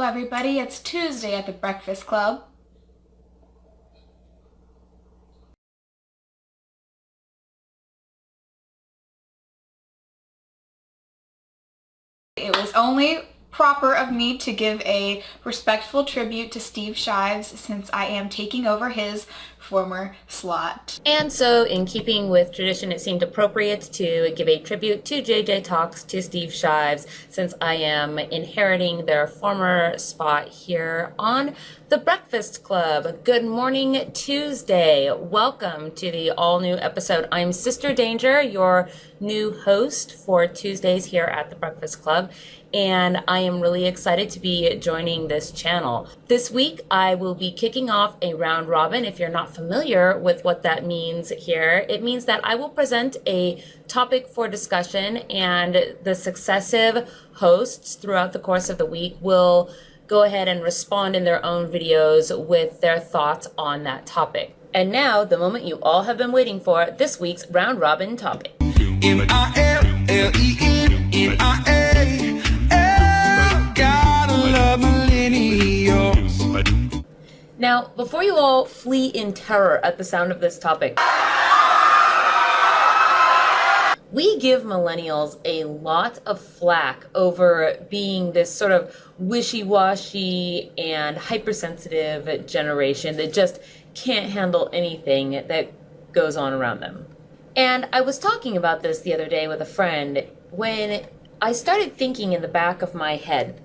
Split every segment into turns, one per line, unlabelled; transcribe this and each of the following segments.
everybody, it's Tuesday at the Breakfast Club. It was only proper of me to give a respectful tribute to Steve Shives since I am taking over his former slot.
And so, in keeping with tradition, it seemed appropriate to give a tribute to JJ Talks to Steve Shives since I am inheriting their former spot here on The Breakfast Club. Good morning, Tuesday. Welcome to the all-new episode. I'm SisterDanger, your new host for Tuesdays here at The Breakfast Club, and I am really excited to be joining this channel. This week, I will be kicking off a round robin. If you're not familiar with what that means here, it means that I will present a topic for discussion, and the successive hosts throughout the course of the week will go ahead and respond in their own videos with their thoughts on that topic. And now, the moment you all have been waiting for, this week's round robin topic.
Gotta love millennials.
Now, before you all flee in terror at the sound of this topic, we give millennials a lot of flack over being this sort of wishy-washy and hypersensitive generation that just can't handle anything that goes on around them. And I was talking about this the other day with a friend when I started thinking in the back of my head,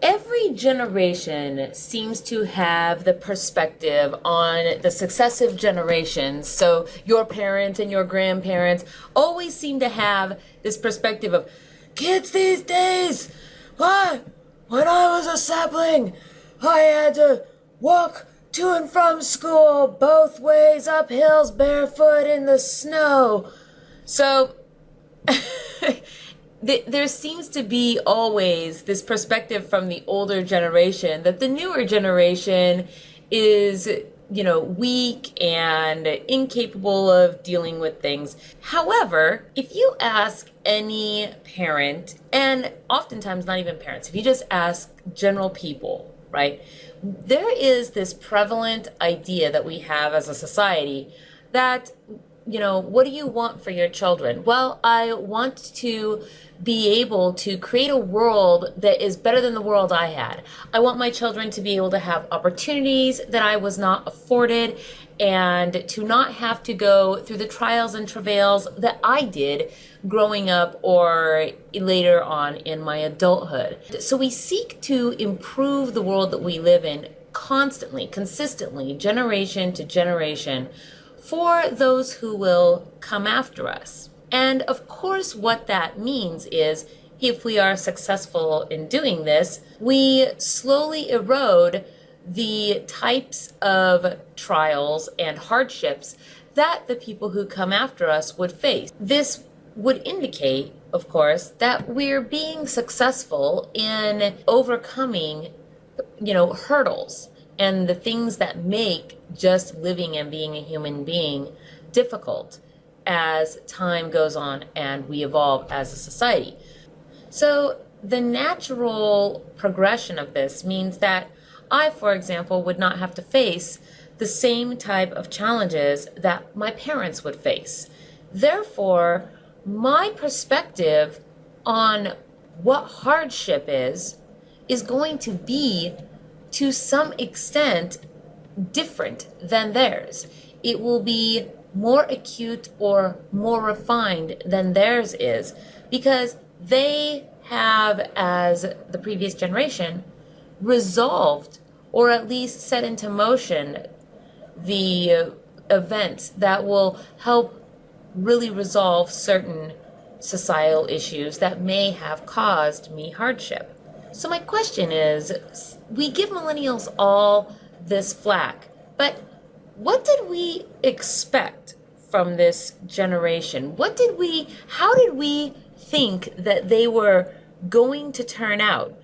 every generation seems to have the perspective on the successive generations. So your parents and your grandparents always seem to have this perspective of kids these days. What? When I was a sapling, I had to walk to and from school both ways up hills barefoot in the snow. So there seems to be always this perspective from the older generation that the newer generation is, weak and incapable of dealing with things. However, if you ask any parent, and oftentimes not even parents, if you just ask general people, right, there is this prevalent idea that we have as a society that, what do you want for your children? Well, I want to be able to create a world that is better than the world I had. I want my children to be able to have opportunities that I was not afforded and to not have to go through the trials and travails that I did growing up or later on in my adulthood. So we seek to improve the world that we live in constantly, consistently, generation to generation, for those who will come after us. And of course, what that means is if we are successful in doing this, we slowly erode the types of trials and hardships that the people who come after us would face. This would indicate, of course, that we're being successful in overcoming, hurdles and the things that make just living and being a human being difficult as time goes on and we evolve as a society. So the natural progression of this means that I, for example, would not have to face the same type of challenges that my parents would face. Therefore, my perspective on what hardship is going to be, to some extent, different than theirs. It will be more acute or more refined than theirs is because they have, as the previous generation, resolved or at least set into motion the events that will help really resolve certain societal issues that may have caused me hardship. So my question is, we give millennials all this flack, but what did we expect from this generation? How did we think that they were going to turn out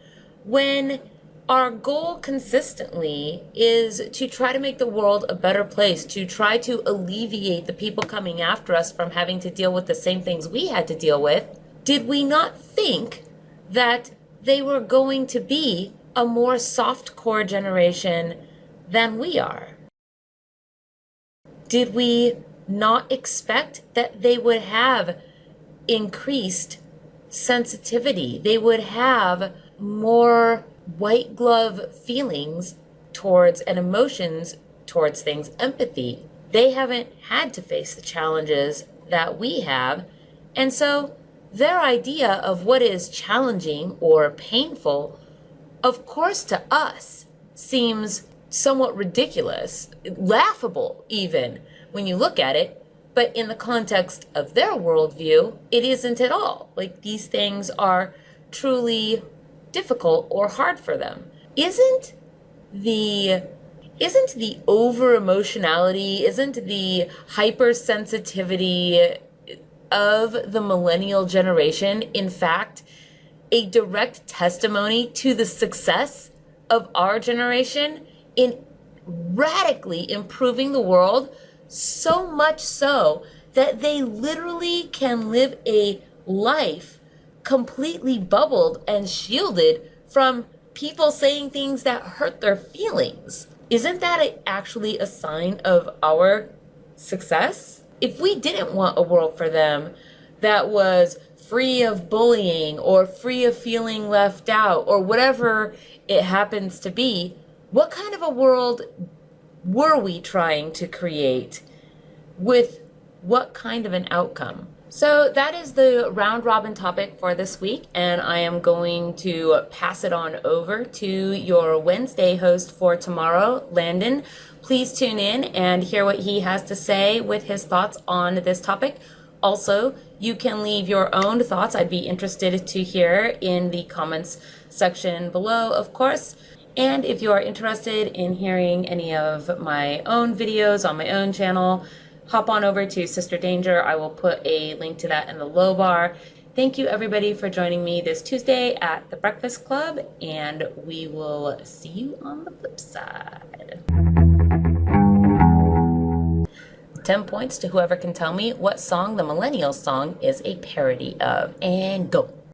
when our goal consistently is to try to make the world a better place, to try to alleviate the people coming after us from having to deal with the same things we had to deal with? Did we not think that they were going to be a more soft-core generation than we are? Did we not expect that they would have increased sensitivity? They would have more white glove feelings towards and emotions towards things, empathy. They haven't had to face the challenges that we have. And so their idea of what is challenging or painful, of course, to us seems somewhat ridiculous, laughable even when you look at it. But in the context of their worldview, it isn't at all. Like, these things are truly difficult or hard for them. Isn't the over emotionality, isn't the hypersensitivity of the millennial generation, in fact, a direct testimony to the success of our generation in radically improving the world? So much so that they literally can live a life completely bubbled and shielded from people saying things that hurt their feelings. Isn't that actually a sign of our success? If we didn't want a world for them that was free of bullying or free of feeling left out or whatever it happens to be, what kind of a world were we trying to create with what kind of an outcome? So that is the round robin topic for this week, and I am going to pass it on over to your Wednesday host for tomorrow, Landon. Please tune in and hear what he has to say with his thoughts on this topic. Also, you can leave your own thoughts. I'd be interested to hear in the comments section below, of course. And if you are interested in hearing any of my own videos on my own channel, hop on over to SisterDanger. I will put a link to that in the low bar. Thank you, everybody, for joining me this Tuesday at the Breakfast Club, and we will see you on the flip side. 10 points to whoever can tell me what song the Millennials song is a parody of. And go.